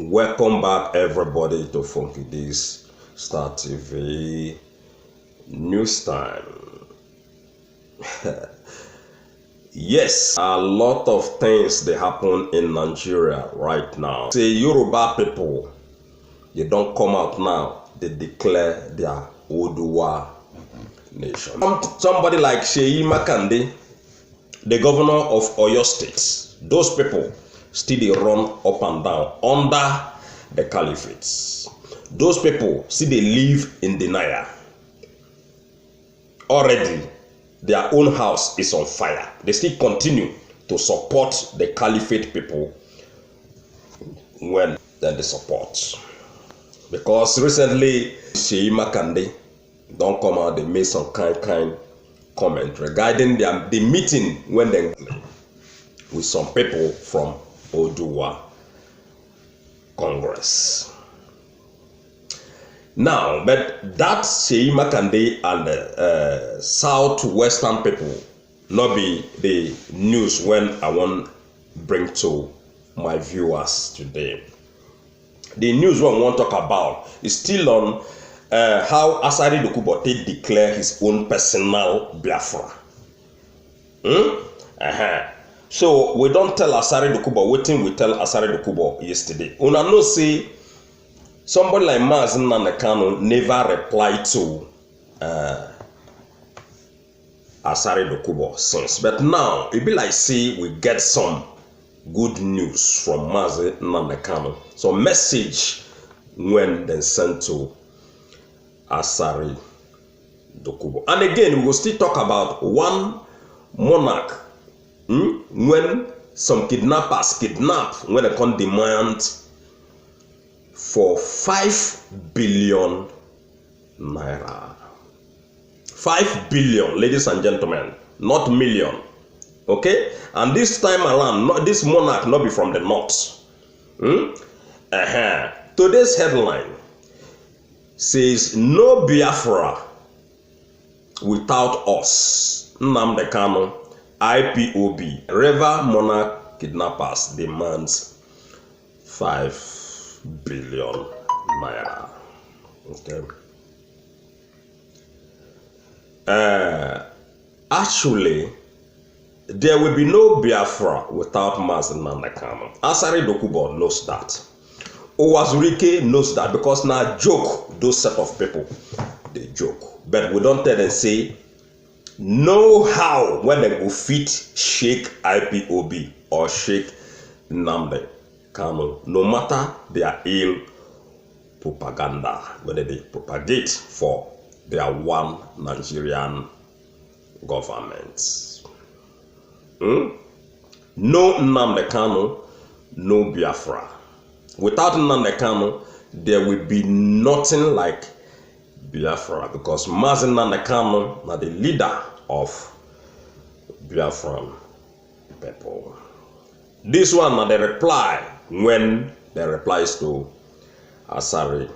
Welcome back, everybody, to Funky Days Star TV News Time. Yes, a lot of things they happen in Nigeria right now. Say Yoruba people, you don't come out now, they declare their Oduwa nation. Somebody like Sheyi Makinde, the governor of Oyo State, those people still they run up and down under the caliphates. Those people still they live in denial. Already, their own house is on fire. They still continue to support the caliphate people when then they support. Because recently, Sheyi Makinde don't come out, they made some kind comment regarding the meeting when they with some people from Oduwa Congress. Now, but that Sheyi Makinde and the southwestern people not be the news when I want bring to my viewers today. The news we want to talk about is still on how Asari Dokubo declare his own personal Biafra. So we don't tell Asari Dokubo waiting we tell Asari Dokubo yesterday. Una know say somebody like Mazi Nnamdi Kanu never replied to Asari Dokubo since. But now it be like say we get some good news from Mazi Nnamdi Kanu. Some message when they sent to Asari Dokubo. And again, we will still talk about one monarch when some kidnappers kidnap when they can demand for 5 billion naira. 5 billion, ladies and gentlemen, not million. Okay? And this time around, this monarch not be from the north. Today's headline says no Biafra without us. Nnamdi Kanu, IPOB, River Monarch kidnappers demands 5 billion naira. Okay. Actually, there will be no Biafra without Mazi Nnamdi Kanu. Asari Dokubo knows that. Owazurike knows that because now joke those set of people they joke, but we don't tell them say know how when they go fit shake IPOB or shake Nnamdi Kanu, no matter their ill propaganda, whether they propagate for their one Nigerian government. No Nnamdi Kanu, no Biafra. Without Nnamdi Kanu, there will be nothing like Biafra because Mazi Nnamdi Kanu is the leader of Biafran people. This one is the reply when the replies to Asari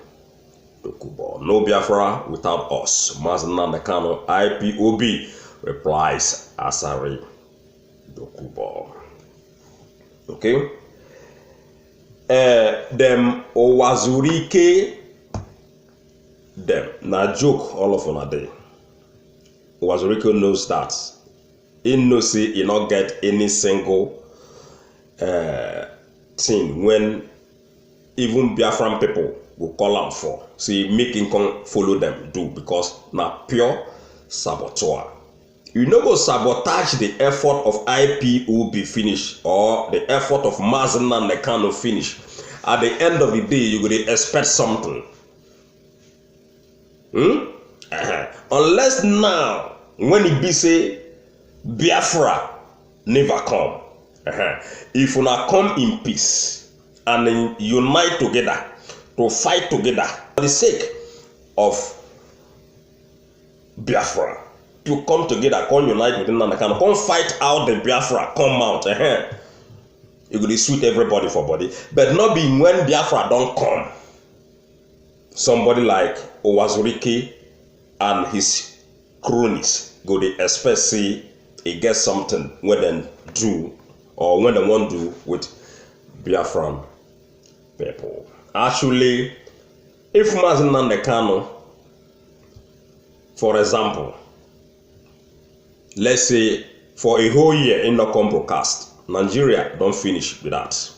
Dokubo. No Biafra without us. Mazi Nnamdi Kanu, IPOB replies Asari Dokubo. Okay? Them Owazurike them na joke all of on a day. Owazurike knows that. He knows he not get any single thing when even Biafran people will call him for. See, making come follow them do because na pure saboteur. You no go sabotage the effort of IPOB finish or the effort of Mazi Nnamdi Kanu finish. At the end of the day, you go to expect something. Unless now, when it be say Biafra never come. If you not come in peace and then unite together to fight together for the sake of Biafra. To come together, come unite with Nnamdi Kanu, come fight out the Biafra, come out. It will suit everybody for body. But not be when Biafra don't come. Somebody like Owazurike and his cronies go to expect say he get something when they do or when they want to do with Biafran people. Actually, if Mazi Nnamdi Kanu, for example, let's say for a whole year in the broadcast, Nigeria don't finish with that.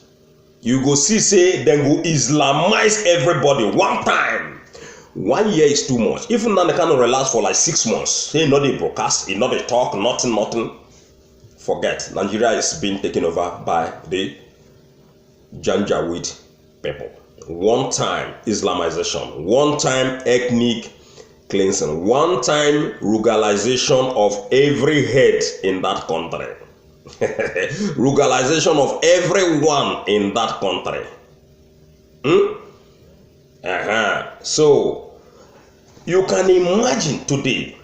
You go see say then go Islamize everybody one time. 1 year is too much. If Nnamdi Kanu relax for like 6 months, say not a broadcast, not a talk, nothing. Forget. Nigeria is being taken over by the Janjaweed people. One time Islamization, one time ethnic cleansing, one time ruralization of every head in that country. Ruralization of everyone in that country. So you can imagine today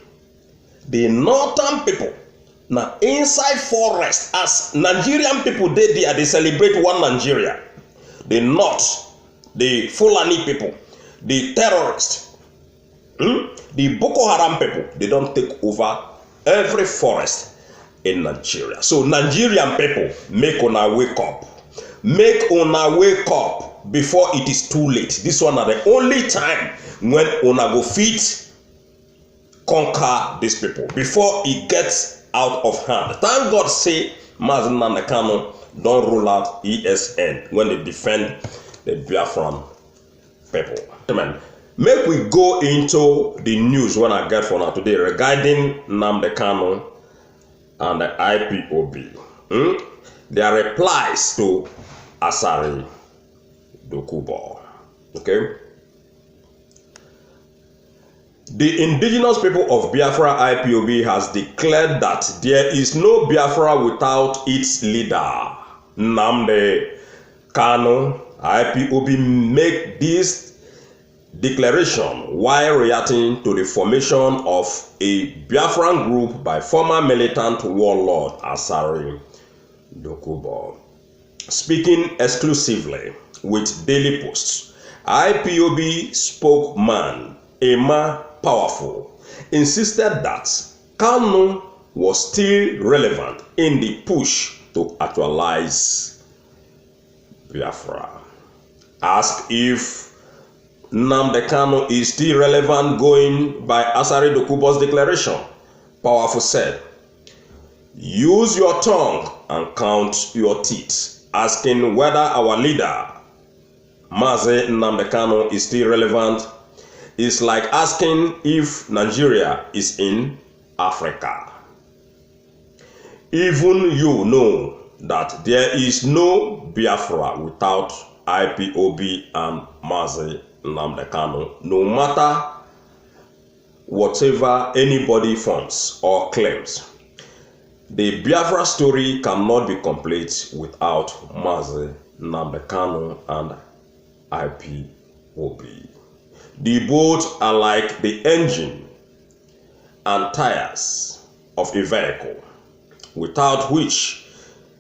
the northern people now inside forest, as Nigerian people they celebrate one Nigeria. The North, the Fulani people, the terrorists, the Boko Haram people, they don't take over every forest in Nigeria. So Nigerian people, make una wake up. Make una wake up before it is too late. This one are the only time when una go fit conquer these people before it gets out of hand. Thank God say Mazi Nnamdi Kanu don't rule out ESN when they defend the Biafran people. Amen. Make we go into the news when I get for now today regarding Nnamdi Kanu and the IPOB. Their replies to Asari Dokubo. Okay. The indigenous people of Biafra IPOB has declared that there is no Biafra without its leader. Nnamdi Kanu. IPOB make this declaration while reacting to the formation of a Biafran group by former militant warlord Asari Dokubo. Speaking exclusively with Daily Post, IPOB spokesman Emma Powerful insisted that Kanu was still relevant in the push to actualize Biafra. Asked if Nnamdi Kanu is still relevant going by Asari Dokubo's declaration, Powerful said, "Use your tongue and count your teeth," asking whether our leader Mazi Nnamdi Kanu is still relevant is like asking if Nigeria is in Africa. Even you know that there is no Biafra without IPOB and Mazi Nnamdi Kanu, no matter whatever anybody forms or claims. The Biafra story cannot be complete without Mazi Nnamdi Kanu and IPOB. The both are like the engine and tires of a vehicle, without which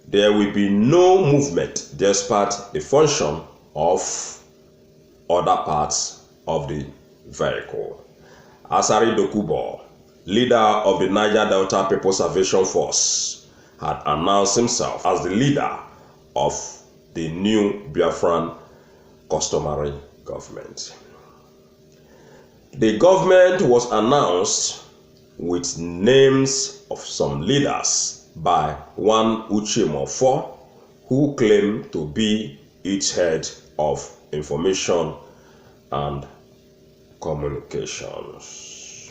there will be no movement despite the function of other parts of the vehicle. Asari Dokubo, leader of the Niger Delta People's Salvation Force, had announced himself as the leader of the new Biafran customary government. The government was announced with names of some leaders by one Uche Mofo, who claimed to be its head of information and communications.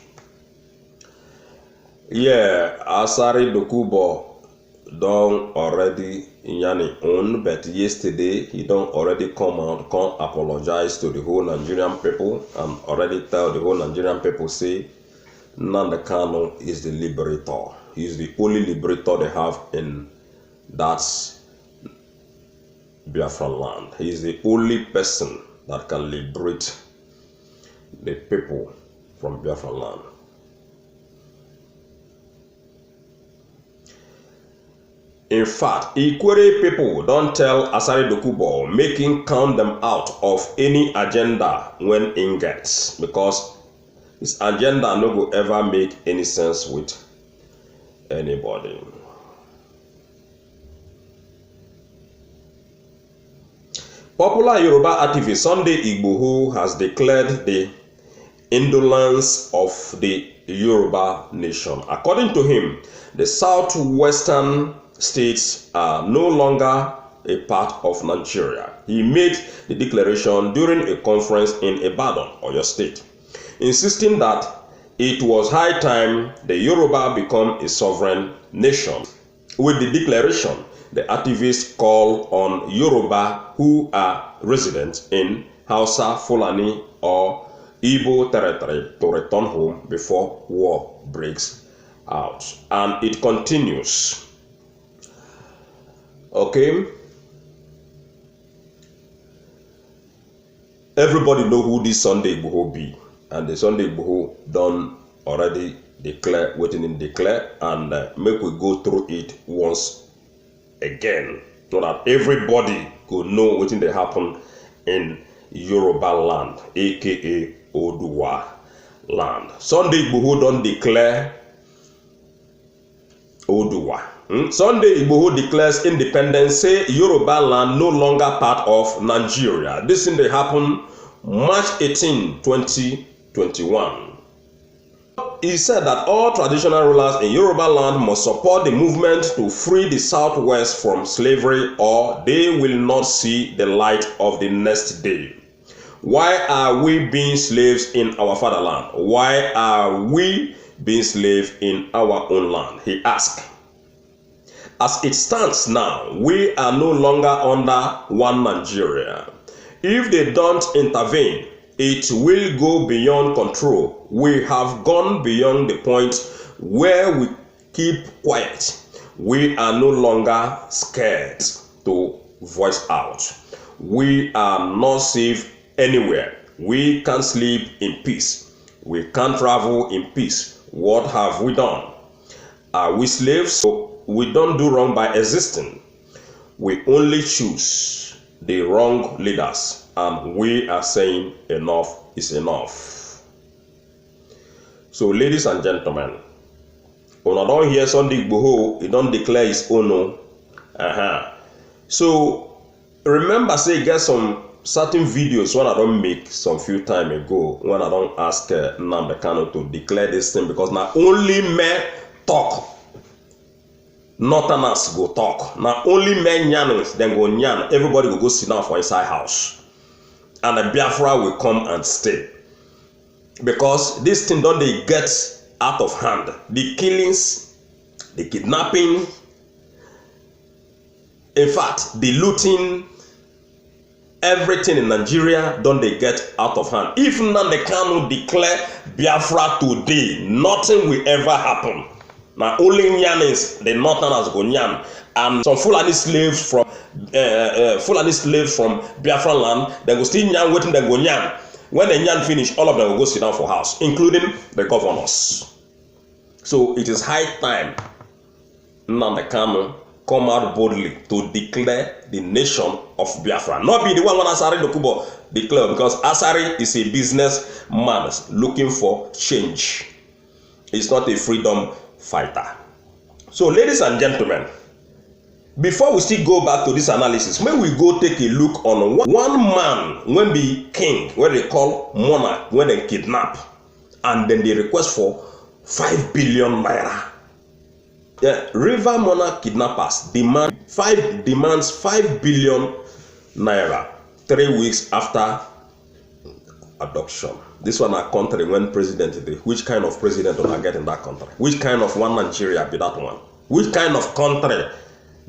Yeah, Asari Dokubo done already Nyani own, but yesterday he don't already come out, come apologize to the whole Nigerian people and already tell the whole Nigerian people say Nnamdi Kanu is the liberator. He is the only liberator they have in that Biafran land. He is the only person that can liberate the people from Biafran land. In fact, Ikwere people don't tell Asari Dokubo, making count them out of any agenda when in gets, because his agenda no go ever make any sense with anybody. Popular Yoruba activist Sunday Igboho has declared the indolence of the Yoruba nation. According to him, the southwestern states are no longer a part of Nigeria. He made the declaration during a conference in Ibadan, Oyo State, insisting that it was high time the Yoruba become a sovereign nation. With the declaration, the activists call on Yoruba who are resident in Hausa, Fulani, or Igbo territory to return home before war breaks out. And it continues. Okay? Everybody know who this Sunday Igboho be. And the Sunday Igboho done already declare, waiting in declare, and make we go through it once again so that everybody could know what they happen in Yoruba land, aka Oduwa land. Sunday Igboho don't declare Oduwa. Sunday Igboho declares independence, say Yoruba land no longer part of Nigeria. This thing they happen March 18, 2021. He said that all traditional rulers in Yoruba land must support the movement to free the Southwest from slavery, or they will not see the light of the next day. Why are we being slaves in our fatherland? Why are we being slaves in our own land? He asked. As it stands now, we are no longer under one Nigeria. If they don't intervene, it will go beyond control. We have gone beyond the point where we keep quiet. We are no longer scared to voice out. We are not safe anywhere. We can't sleep in peace. We can't travel in peace. What have we done? Are we slaves? So we don't do wrong by existing. We only choose the wrong leaders, and we are saying enough is enough. So ladies and gentlemen, when I don't hear Sunday Igboho, he don't declare his own. So remember, say get some certain videos when I don't make some few time ago, when I don't ask Nnamdi Kanu to declare this thing, because now only men talk. Northerners go talk. Now only men yarnings, then go yarn. Everybody will go sit down for inside house. And the Biafra will come and stay. Because this thing don't they get out of hand. The killings, the kidnapping, in fact, the looting, everything in Nigeria don't they get out of hand. If Nnamdi Kanu declare Biafra today, nothing will ever happen. Now only Nyannis, the Northerners go Nyan, and some Fulani slaves from Biafra land, they go still Nyan waiting, they go Nyan. When the Nyan finish, all of them will go sit down for house, including the governors. So it is high time Nnamdi Kanu come out boldly to declare the nation of Biafra. Not be the one when Asari Dokubo declare, because Asari is a businessman looking for change. He's not a freedom fighter. So ladies and gentlemen, before we still go back to this analysis, may we go take a look on one man when be king, when they call monarch, when they kidnap, and then they request for 5 billion naira. Yeah, River Monarch kidnappers demands 5 billion naira 3 weeks after adoption. This one a country when president, which kind of president do I get in that country? Which kind of one Nigeria be that one? Which kind of country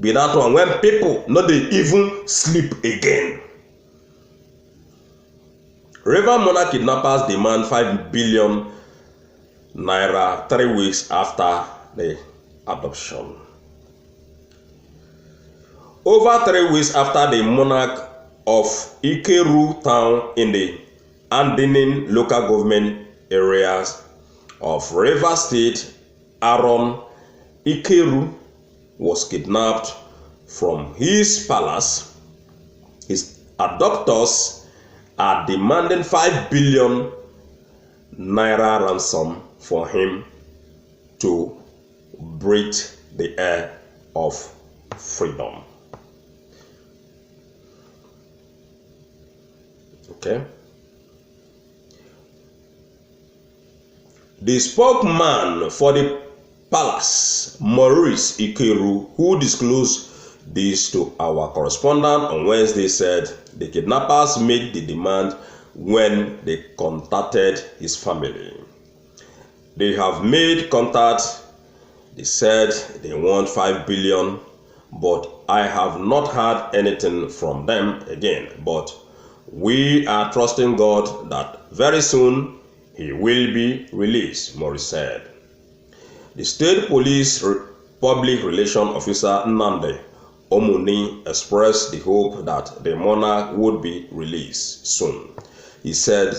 be that one when people not they even sleep again? River Monarch kidnappers demand 5 billion naira 3 weeks after the adoption. Over 3 weeks after the monarch of Ikeru town in the Andenin local government areas of Rivers State, Aaron Ikeru was kidnapped from his palace. His adopters are demanding 5 billion naira ransom for him to breathe the air of freedom. Okay. The spokesman for the palace, Maurice Ikeru, who disclosed this to our correspondent on Wednesday, said the kidnappers made the demand when they contacted his family. They have made contact. They said they want 5 billion, but I have not heard anything from them again. But we are trusting God that very soon he will be released, Maurice said. The state police public relations officer Nnamdi Omuni expressed the hope that the monarch would be released soon. He said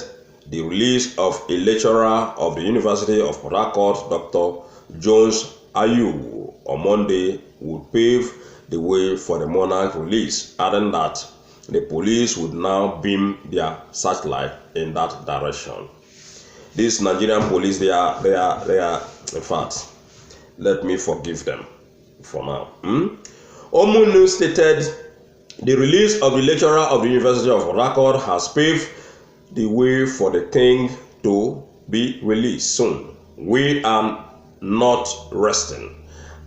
the release of a lecturer of the University of Port Harcourt, Dr. Jones Ayu, on Monday would pave the way for the monarch release, adding that the police would now beam their searchlight in that direction. These Nigerian police, they are in fact, let me forgive them for now. Omunu stated the release of the lecturer of the University of Port Harcourt has paved the way for the king to be released soon. We are not resting.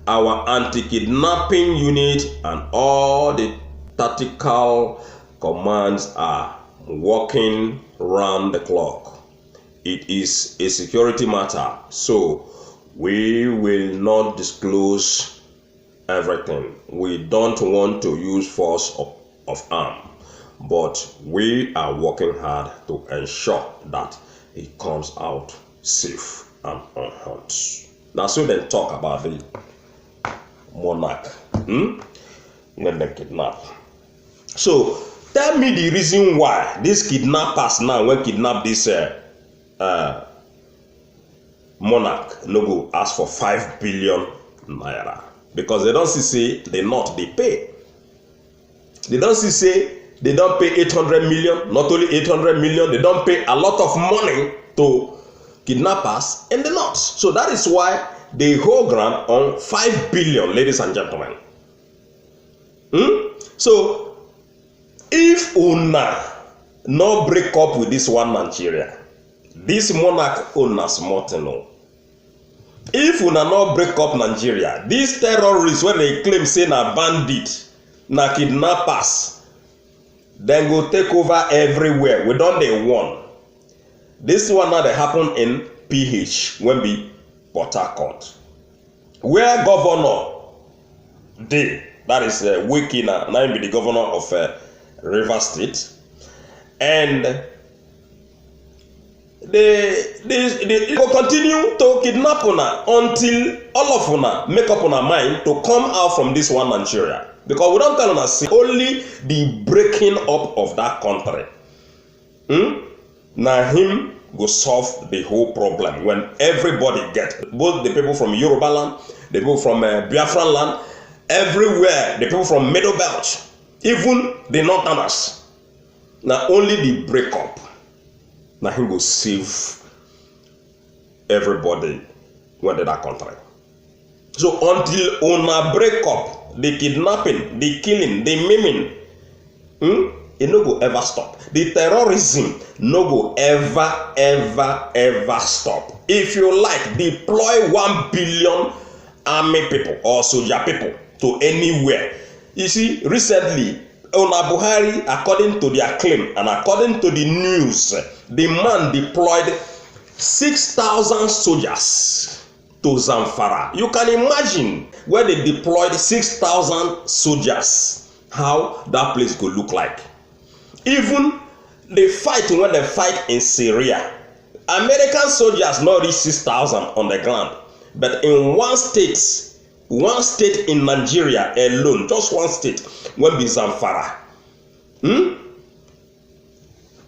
Our anti-kidnapping unit and all the tactical commands are working round the clock. It is a security matter, so we will not disclose everything. We don't want to use force of arm, but we are working hard to ensure that he comes out safe and unharmed. Now, so then talk about the monarch when they kidnap. So tell me the reason why these kidnappers now when kidnap this monarch no go ask for 5 billion naira, because they don't see they not they pay. They don't say they don't pay 800 million, not only 800 million, they don't pay a lot of money to kidnappers in the north. So that is why they hold ground on 5 billion, ladies and gentlemen. So if una no break up with this one Nigeria, this monarch owners Morteno. If una no break up Nigeria, these terrorists when they claim say na bandit, na kidnappers, then go take over everywhere. We don't they won. This one now they happen in PH when be Port Harcourt, where governor dey, that is Wike now be the governor of Rivers State, and they go continue to kidnap una until all of una make up una mind to come out from this one Nigeria, because we don't tell una say only the breaking up of that country na him go solve the whole problem. When everybody get, both the people from Yoruba land, the people from Biafran land, everywhere, the people from Middle Belt, even the Northerners, na only the breakup na him go save everybody when they that country. So until una break up, the kidnapping, the killing, the maiming, it no go ever stop. The terrorism no go ever stop. If you like, deploy 1 billion army people or soldier people to anywhere. You see, recently, Ona Buhari, according to their claim and according to the news, the man deployed 6,000 soldiers to Zamfara. You can imagine where they deployed 6,000 soldiers, how that place could look like. Even the fight when they fight in Syria, American soldiers not reach 6,000 on the ground, but in one state in Nigeria alone, just one state, when be Zamfara.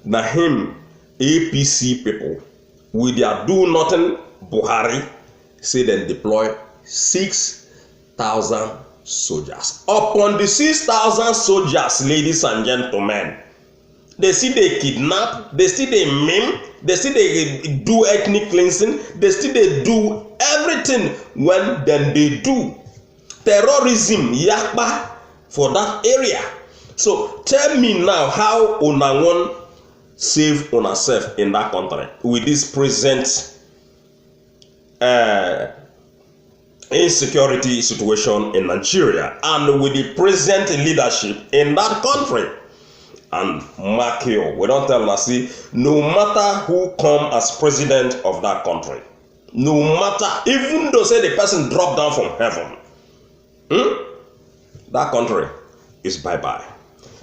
Na him APC people with their do nothing Buhari say then deploy 6,000 soldiers. Upon the 6,000 soldiers, ladies and gentlemen, they see they kidnap, they see they maim, they see they do ethnic cleansing, they see they do everything when then they do terrorism yakba for that area. So tell me now how una one save on ourselves in that country with this present insecurity situation in Nigeria and with the present leadership in that country. And mark you, we don't tell us, see, no matter who come as president of that country, no matter, even though say the person dropped down from heaven, that country is bye-bye.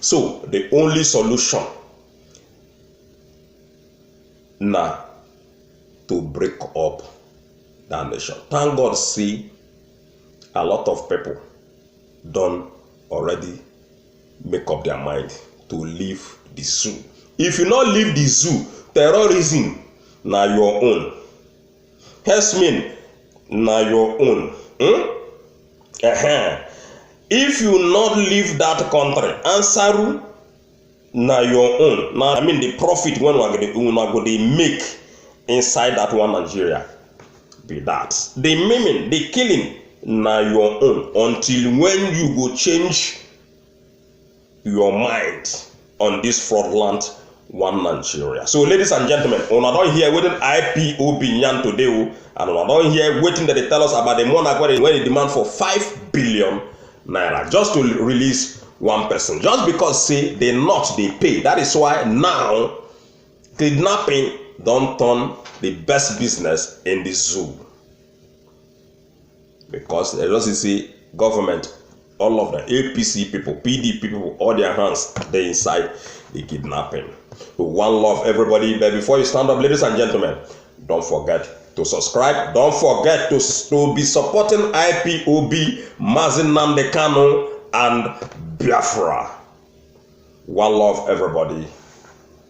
So the only solution now to break up that nation. Thank God, see, a lot of people don't already make up their mind to leave the zoo. If you not leave the zoo, terrorism na your own. Herdsmen na your own. If you not leave that country, Ansaru na your own. Now I mean the profit when we are going to make inside that one Nigeria be that. The maiming, the killing na your own until when you go change your mind on this fraudulent one Nigeria. So ladies and gentlemen, una don hear wetin IPOB yarn today, and una don hear wetin that they tell us about the monarch when they demand for 5 billion naira just to release one person, just because say they not they pay. That is why now kidnapping don't turn the best business in the zoo, because they just see government, all of the APC people, PDP people, all their hands they inside the kidnapping. So one love everybody. But before you stand up, ladies and gentlemen, don't forget to subscribe. Don't forget to be supporting IPOB, Mazi Nnamdi Kanu, and Biafra. One love everybody,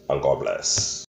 and God bless.